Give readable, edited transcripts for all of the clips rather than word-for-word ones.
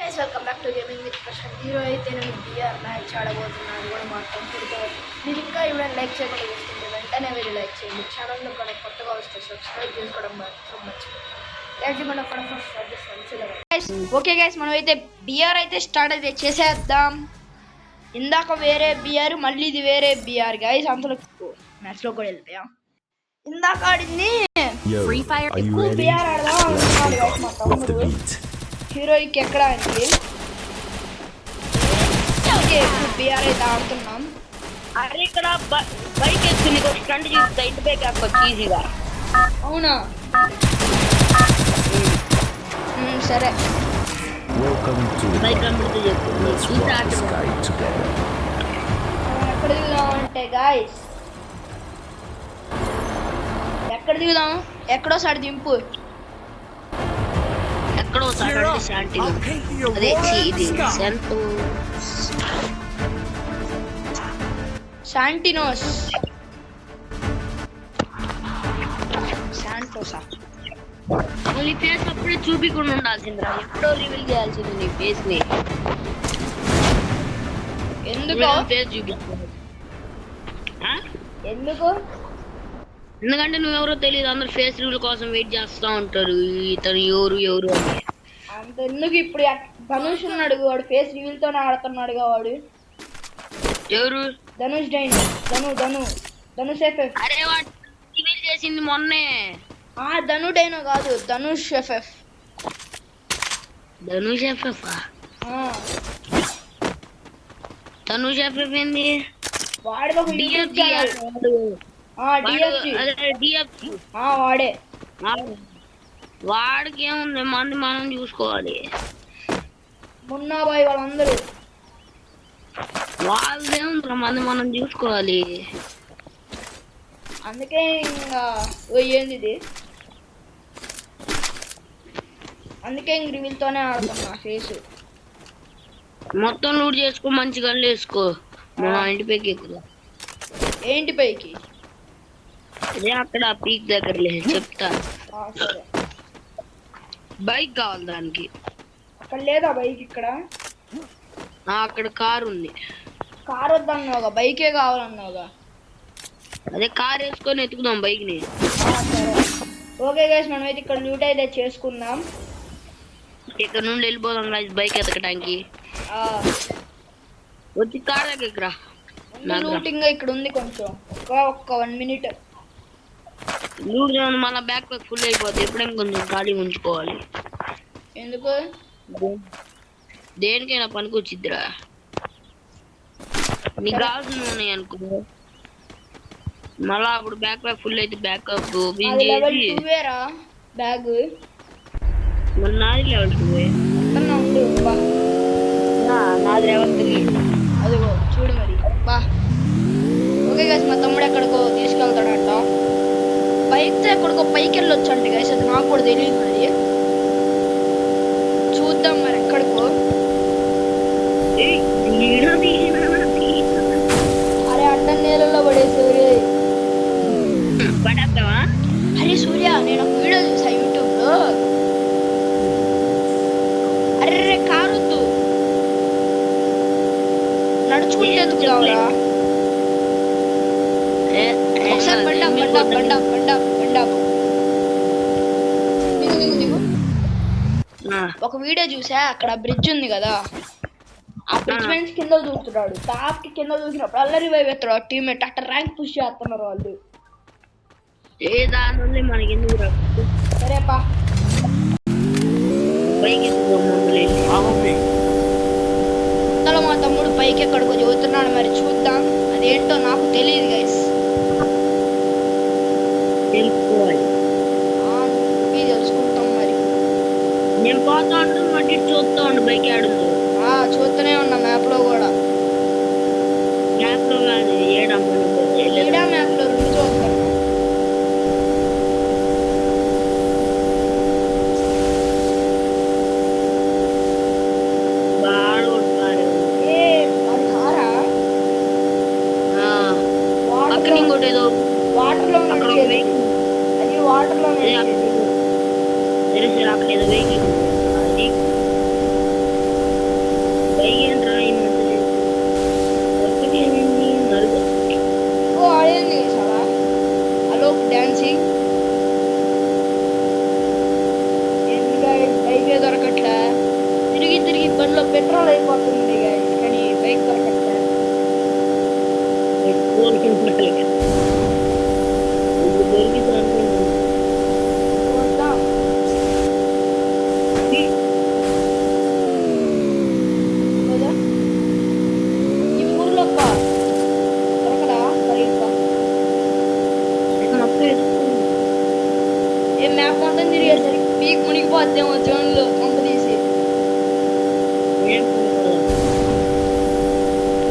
Guys welcome back to gaming with Prashanth. Hero అయితే నేను BR match ఆడబోతున్నాను కూడా మా తమ్ముడితో. మీరు ఇంకా ఇవ్వడం లైక్ చేయకుండా చూస్తుంటే వెంటనే వెళ్ళి లైక్ చేయండి. ఛానల్లో కూడా కొత్తగా వస్తే సబ్స్క్రైబ్ చేసుకోవడం మాత్రం మర్చిపోండి. ఓకే గైస్, మనం అయితే బిఆర్ అయితే స్టార్ట్ అయితే చేసేద్దాం. ఇందాక వేరే బిఆర్, మళ్ళీ ఇది వేరే బిఆర్ గైస్. అంతలో మ్యాచ్లో కూడా వెళ్ళిపోయాం. ఇందాక ఆడింది ఎక్కువ బిఆర్ ఆడదాం అనుకున్నాడు గైస్ మా తమ్ముడు. హీరోయిక్ ఎక్కడ అండి, ఎక్కువ బిఆర్ అయితే ఆడుతున్నాం. అరే ఇక్కడ బైక్ ఎక్కి నీకు స్టంట్ చూస్తా, ఇంటి బైక్ ఎక్కొచ్చు ఈజీగా. అవునా, సరే. బైక్ కంపెనీతో చెప్పు ఎక్కడ దిగుదాం అంటే గాయస్, ఎక్కడ దిగుదాం? ఎక్కడో సారి దింపు. ఎక్కడో శాంతి, అదే ఇది శాంటినోస్, శాంటోసా. నీ ఫేస్ అప్పుడే చూపించకుండా ఉండాల్సిందిరా, ఎప్పుడో రివీల్ చేయాల్సింది నీ ఫేస్ ని. ఎందుకు ఫేస్ చూపించాలి? ఎందుకంటే నువ్వెవరో తెలియదు, అందరు ఫేస్ రివీల్ కోసం వెయిట్ చేస్తూ ఉంటారు. ఇతను ఎవరు అని. అంత ఎందుకు, ఇప్పుడు ధనుష్ ఉన్నాడు, వాడు ఫేస్ రివీల్ తోనే ఆడుతున్నాడుగా. వాడు ఎవరు? ధనుష్ డైన్, ధనుష్ ఎఫ్ఎఫ్. అరే వాడు రివీల్ చేసింది మొన్నే. ధను డైనో కాదు, Dhanush FF. Dhanush FF Dhanush FF ఏంది? వాడే వాడికి ఏముంది, మంది మనం చూసుకోవాలి. మున్నాబాయ్ వాళ్ళందరూ వాళ్ళేముంది, మంది మనం చూసుకోవాలి. అందుకే ఇంకా ఏంది ఇది, అందుకే ఇంక రివీల్తోనే ఆడుతున్నా ఫేస్. మొత్తం లూట్ చేసుకో, మంచి గన్లు వేసుకో. మా ఇంటి పైకి ఎక్కుదా. ఏంటి పైకి? అదే అక్కడ పీక్ దగ్గర చెప్తా. సరే, బైక్ కావాలి దానికి. అక్కడ లేదా బైక్? ఇక్కడ అక్కడ కార్ ఉంది. కార్ వద్దన్నావుగా, బైకే కావాలన్నావుగా. అదే కార్ వేసుకొని ఎత్తుకుదాం బైక్ ని. ఓకే గైస్, మనం అయితే ఇక్కడ లూట్ అయితే చేసుకుందాం. ఇక్కడ నుండి వెళ్ళిపోదాం గైస్ బైక్ ఎత్తకడానికి. వచ్చి కార్ దగ్గర లూటింగ్ ఇక్కడ ఉంది కొంచెం, ఒక్క 1 మినిట్. లూట్ మళ్ళీ బ్యాక్ ప్యాక్ ఫుల్ అయిపోతుంది. ఎప్పుడైనా కొంచెం ఖాళీ ఉంచుకోవాలి. ఎందుకు? దేనికైనా పనికొచ్చిద్దిరా. నీకు కావాల్సిన ఉన్నాయి అనుకో, మళ్ళా అప్పుడు బ్యాక్ ప్యాక్ ఫుల్ అయితే బ్యాకప్ బ్యాగ్. మరి నాది లెవెల్ 2. నాది లెవెల్ 3. అదిగో చూడు మరి. ఓకే గైస్, మా తమ్ముడు ఎక్కడికో తీసుకెళ్తాడంట. బైక్తో ఎక్కడికో పైకి వెళ్ళొచ్చు అంటే గైస్, అది నాకు కూడా తెలియదు. మరి చూద్దాం మరి ఎక్కడికో. అరే అడ్డం నీళ్ళలో పడేసేవరే. పడేద్దామా? అరే సూర్య, నేను ఒక వీడియో చూసా యూట్యూబ్ లో. అరే కారు వద్దు, నడుచుకుంటే ఎందుకు కావాలా? ఒకసారి దిగు. ఒక వీడియో చూసా, అక్కడ బ్రిడ్జ్ ఉంది కదా, ఆ బ్రిడ్జ్ నుంచి కింద దూకుతున్నాడు. టాప్ కి కింద దూకినప్పుడు అల్ల రివైవ్ ఎత్తాడు టీమ్మేట్. అట్లా ర్యాంక్ పుష్ చేస్తున్నారు వాళ్ళు. సరేపా, ఇంతలో మా తమ్ముడు పైకి ఎక్కడికో చదువుతున్నాడు. మరి చూద్దాం, అదేంటో నాకు తెలియదు గైస్. తెలుసుకుంటాం మరి. నేను పోతా ఉంటే చూస్తా ఉండు బైక్ ఆడుంది. చూస్తూనే ఉన్నా మ్యాప్ లో కూడా. మ్యాప్ లో కాదు, ఏడా మ్యాప్ లో 2 చూస్తాను. వాటర్ లో అది వాటర్ లో అక్కడ ఏదో వెహికల్ పెట్రోల్ అయిపోతుంది గైస్ కానీ బైక్ దొరకట్లేదు. చూద్దాం. కదా? ఈ ఊర్లో దొరకదా సరిగ్గా? ఏ మ్యాప్ మొత్తం తిరిగేసరికి పీక్ మునిగిపోద్దేమో జోన్లో కొంప తీసి.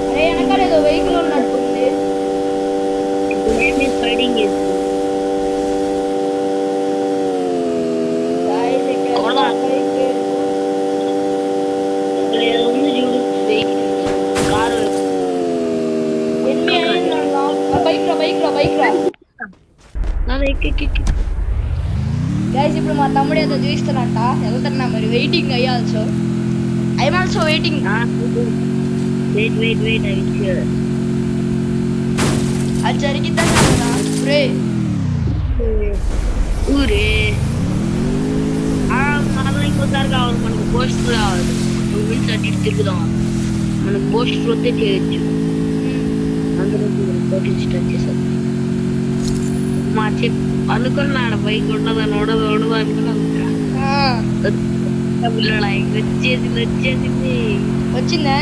అరే వెనకాల ఏదో వెహికల్ ఉన్నట్టుంది. Guys, ఇక్కడ బైక్ లేదు. ఎన్ని అయిందన్నా? బైక్ రా గైస్ ఇప్పుడు మా తమ్ముడు ఏదో చూపిస్తానంట, వెళ్తున్నా మరి. వెయిటింగ్ అయ్యాల్సో ఐఎమ్ ఆల్సో వెయిటింగ్. అది జరిగిద్దా కదా రే? ఇంకోసారి కావాలి మనకు, పోస్టర్ కావాలి. 2 minutes అటు ఇటు తిరుగుదాం. మనం పోస్టర్ వస్తే చేయొచ్చు. అందులో స్టార్ట్ చేసాం. మా చెప్పు అనుకున్నాడు బైక్ ఉండదని ఉండదు అనుకున్నాను. వచ్చేసింది వచ్చిందా?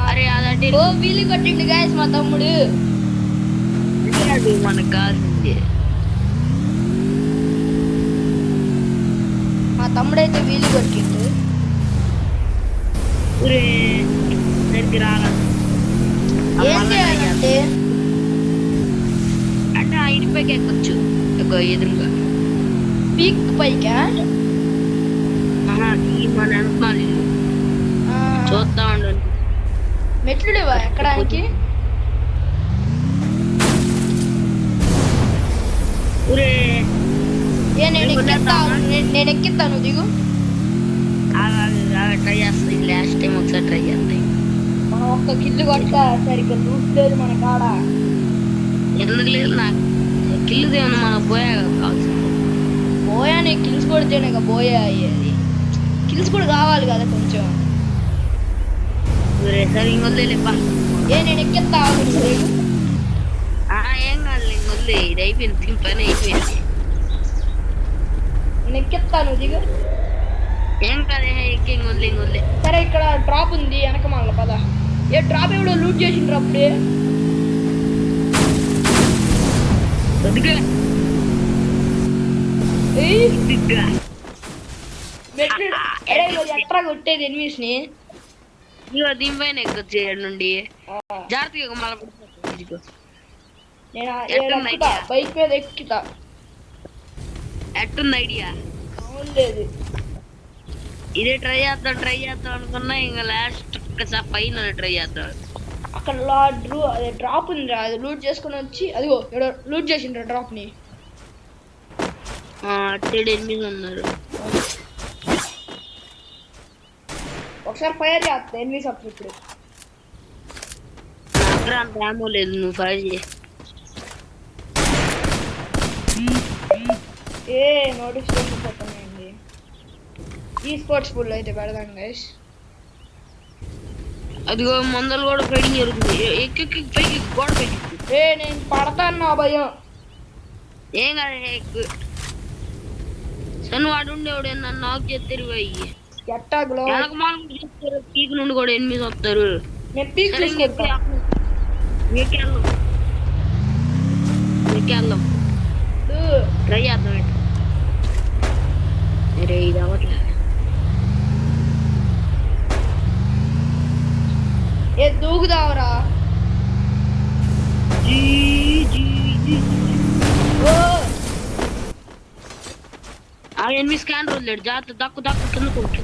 అరే అదంటే వీలు కొట్టిండు గాయస్ మా తమ్ముడు. అది మనకు కావాల్సింది. మా తమ్ముడు అయితే వీలు కొట్టిండు. దగ్గర ఏం చేయాలంటే అంటే ఆ ఇంటిపైకి ఎక్కొచ్చు ఎదురుగా. పీక్ పైకా? మన అనుకున్నాను చూస్తా ఉండండి. మెట్లు లేవా ఎక్కడానికి? నేను ఎక్కిస్తాను దిగు. ట్రై చేస్తాయి. లాస్ట్ టైం ఒకసారి ట్రై చేస్తాయి. మనం ఒక్క కిల్లు కొట్టా సరిగ్గా లూట్ లేదు మన కాడ. ఎందుకు లేదు? నాకు కిల్లు దేవన్నా మనకు పోయా కావాల్సింది. పోయా నీకు కిల్స్ కొడితేనే పోయా అయ్యేది. కిల్స్ కూడా కావాలి కదా కొంచెం. సరే ఇంకొద్దులేపా. నేను ఎక్కిస్తా. ఏం కాదు ఇంకొద్దు. ఇది అయిపోయింది, పని అయిపోయింది. నేను ఎక్కిస్తాను దిగు. ఏం కాదే ఎక్కి ఇంకొద్దులే. సరే ఇక్కడ డ్రాప్ ఉంది వెనక మళ్ళీ పద. ఏ డ్రాప్ ఎవడో లూట్ చేసిండ్రు అప్పుడే. ఎట్రా కొట్టేది ఎనిమిస్ ని? దీనిపైన ఎక్కొచ్చు నుండి జాగ్రత్తగా బైక్ మీద ఎక్కుతా. ఎట్టుంది ఐడియా? లేదు ఇదే ట్రై చేద్దాం అనుకున్నా. ఇంకా లాస్ట్ ఒక్కసారి పైన ట్రై చేద్దాం. అక్కడ అదే డ్రాప్ ఉంది. అది లూట్ చేసుకుని వచ్చి అదిగో లూట్ చేసిండ్రు డ్రాప్ ని. అట్టేడు 8 ఉన్నారు. ఒకసారి ఫైర్ చేస్తా ఎనిమిది అప్పుడు. ఇప్పుడు దగ్గర అంత ఏమో లేదు, నువ్వు ఫైర్ చేయి. నోటిఫికేషన్ పెట్టండి. ఈ స్పోర్ట్స్ పూల్ అయితే పెడదాం గైస్. అదిగో మందలు కూడా ఫైటింగ్ జరుగుతుంది. ఎక్కి పైకి గోడ పైకి. నేను పడతాను నా భయం. ఏం కాదు. సన్ వాడు ఉండేవాడు నన్ను నాక్ చేస్తారు. పోయి ఎట్టాగ్లో పీక్ నుండి కూడా 8 వస్తారు. వెళ్దాం ట్రై చేద్దాం. అరే ఇది అవ్వట్లేదు. దూకుదావరా? ఆ 8 స్కానర్ వదిలేడు. జాగ్రత్త. దక్కు కింద కొడుకు.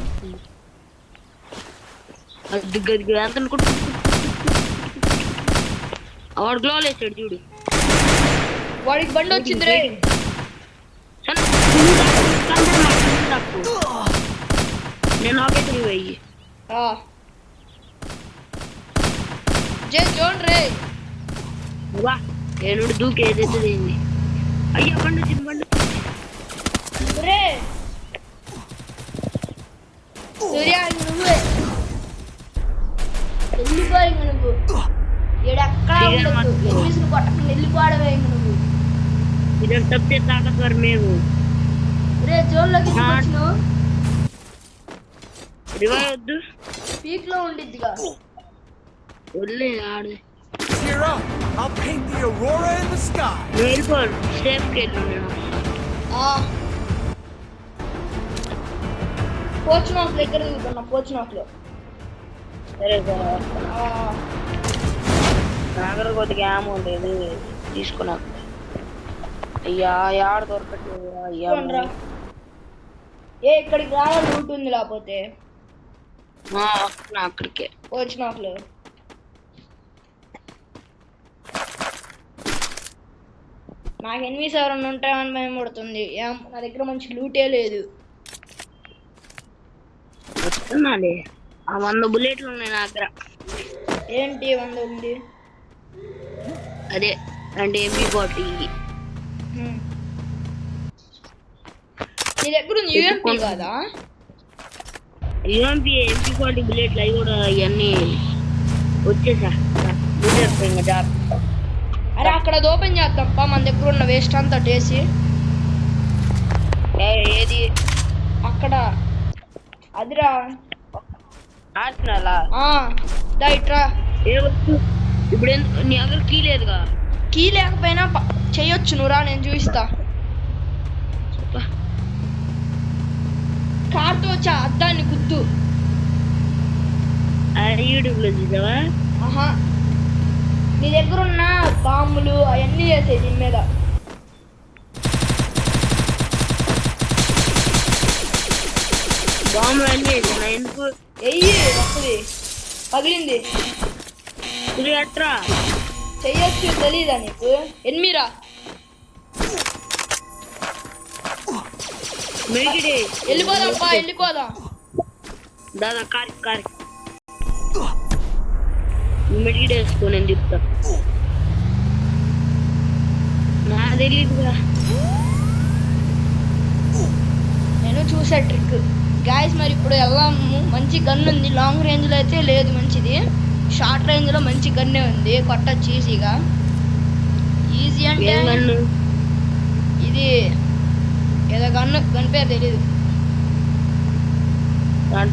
వాడు గ్లో వేసాడు చూడు. వాడికి బండి వచ్చింది రే. నేను ఆపేసి పోయి చూడండి వా నేను దూకేదైతే అయ్యా బండి వచ్చింది. Trigger ఉండదు. మధ్యలో. ఎనిమిస్ ను కొట్టకుండా వెళ్ళిపోవడమే ఇంక నువ్వు. इधर सबसे ताकतवर मैं हूँ। రే జోన్లోకి ఎందుకు వచ్చినావు? रिवाइव वद्दु పీక్ లో ఉండిద్దిగా. వదిలే ఆడు Cheer up! I'll paint the aurora in the sky! నువ్వు వెళ్ళిపో సేఫ్కి వెళ్ళు నేను పోచునాక్ దగ్గర దిగుతున్నా. పోచునాక్ లో సరే సరే నా దగ్గర కొద్దిగా ఏమో లేదు తీసుకున్నా. అయ్యా యాడ దొరకట్లేదు అయ్యా. ఏ ఇక్కడికి రావాలి రూట్ ఉంది లేకపోతే వస్తున్నా అక్కడికే. పోచునాక్ లో నాకు ఎనిమిస్ ఎవరన్నా ఉంటాయని భయం పడుతుంది. నా దగ్గర మంచి లూటే లేదు. వస్తున్నాలే ఆ 100 బుల్లెట్లు ఉన్నాయి నా దగ్గర. ఏంటి 100 ఉంది? అదే అంటే MP40. నీ దగ్గర ఉంది యూఎంపీ కదా? MP40 బుల్లెట్లు అవి కూడా ఇవన్నీ వచ్చేసా బుల్లెట్ ఇంకా జాగ్రత్త. అరే అక్కడ అది ఓపెన్ చేద్దాం మన దగ్గర ఉన్న వేస్ట్ అంతా టేసి. ఏది అక్కడ అదిరా ఆర్సనలా దా ఇట్రా. ఏ వచ్చు ఇప్పుడు నీ దగ్గర కీ లేదుగా? కీ లేకపోయినా చెయ్యొచ్చు నువ్వురా, నేను చూపిస్తా. కార్తో వచ్చా అద్దాన్ని గుద్దు. యూట్యూబ్లో చూసావా? ఆహా నీ దగ్గర ఉన్న బాంబులు అవన్నీ చేసాయి దీని మీద. బాంబులు అన్నీ వేసాను ఎందుకు? వెయ్యి వస్తుంది. పగిలింది. ఇది అట్రా చెయ్యొచ్చు తెలీదా నీకు? ఎన్మిరా మెడిడే వెళ్ళిపోదాం పా వెళ్ళిపోదాం. దాదా కారి మెడిడే వేసుకో నేను చెప్తా. నా తెలీదుగా నేను చూసా ట్రిక్ గాయస్. మరి ఇప్పుడు వెళ్దాము. మంచి గన్ ఉంది. లాంగ్ రేంజ్ లో అయితే లేదు మంచిది. షార్ట్ రేంజ్ లో మంచి గన్నే ఉంది. కొట్టచ్చు ఈజీగా. ఈజీ అంటే ఇది ఏదో గన్ పేరు తెలీదు.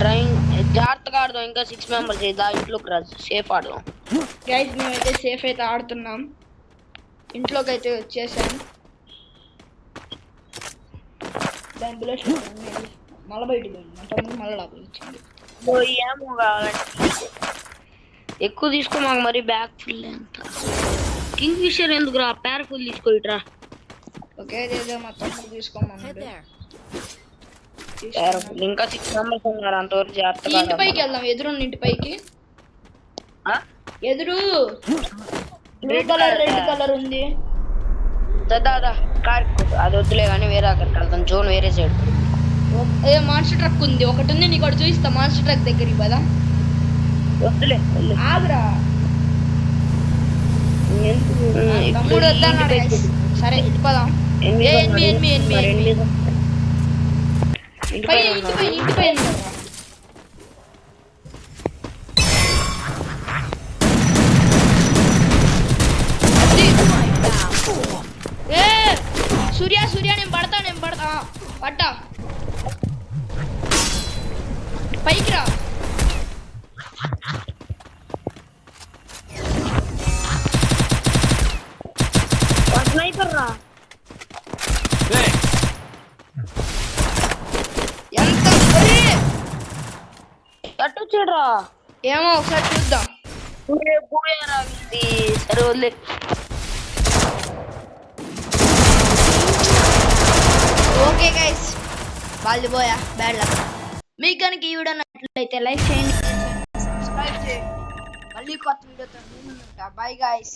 డ్రాయింగ్ జాగ్రత్తగా ఆడదాం. ఇంకా 6 మెంబర్స్ దా ఇంట్లోకి రాదు. సేఫ్ ఆడదాం గైస్. మేమైతే సేఫ్ అయితే ఆడుతున్నాం. ఇంట్లోకి అయితే వచ్చేసాం. దాని బుల్లెట్ మళ్ళీ బయటికి పోయింది. మళ్ళీ లోపలికి వచ్చింది. ఏమో కావాలంటే ఎక్కువ తీసుకో మాకు మరి. బ్యాగ్ ఫుల్ ఎంత కింగ్ ఫిషర్ ఎందుకు రా? పేర ఫుల్ తీసుకో ఇట్రా. ఓకే ఇదేదో మొత్తం తీసుకోమన్నాడు. ఇంకా 6 మెంబర్స్ ఉన్నారు అంతవరకు జాగ్రత్తగా. ఇంటి పైకి వెళ్దాం. ఎదురున్న ఇంటి పైకి. ఎదురు రెడ్ కలర్ ఉంది. దాదా కార్ అది వద్దులే కానీ వేరే అక్కడికి వెళ్తాం. జోన్ వేరే సైడ్. ఏ మాన్స్టర్ ట్రక్ ఉంది ఒకటి ఉంది. నీకు ఒకటి చూపిస్తా. మాన్స్టర్ ట్రక్ దగ్గరికి పదా. వద్దులే ఆగురా తమ్ముడు వద్దన్నాడు. సరే వెళ్ళిపోదాం. సూర్య నేను పడతా పడ్డా. పైకి రా. స్నైపర్ రా. ఎంత అటు చూడరా. ఏమో ఒకసారి చూద్దాం. సరే వదిలే. ఓకే గైస్ వాళ్ళు పోయా బ్యాడ్ లక్. మీకు కనుక ఈ వీడియో నచ్చినట్లయితే లైక్ చేయండి, సబ్స్క్రైబ్ చేయండి. మళ్ళీ కొత్త వీడియోతో బాయ్ గైస్.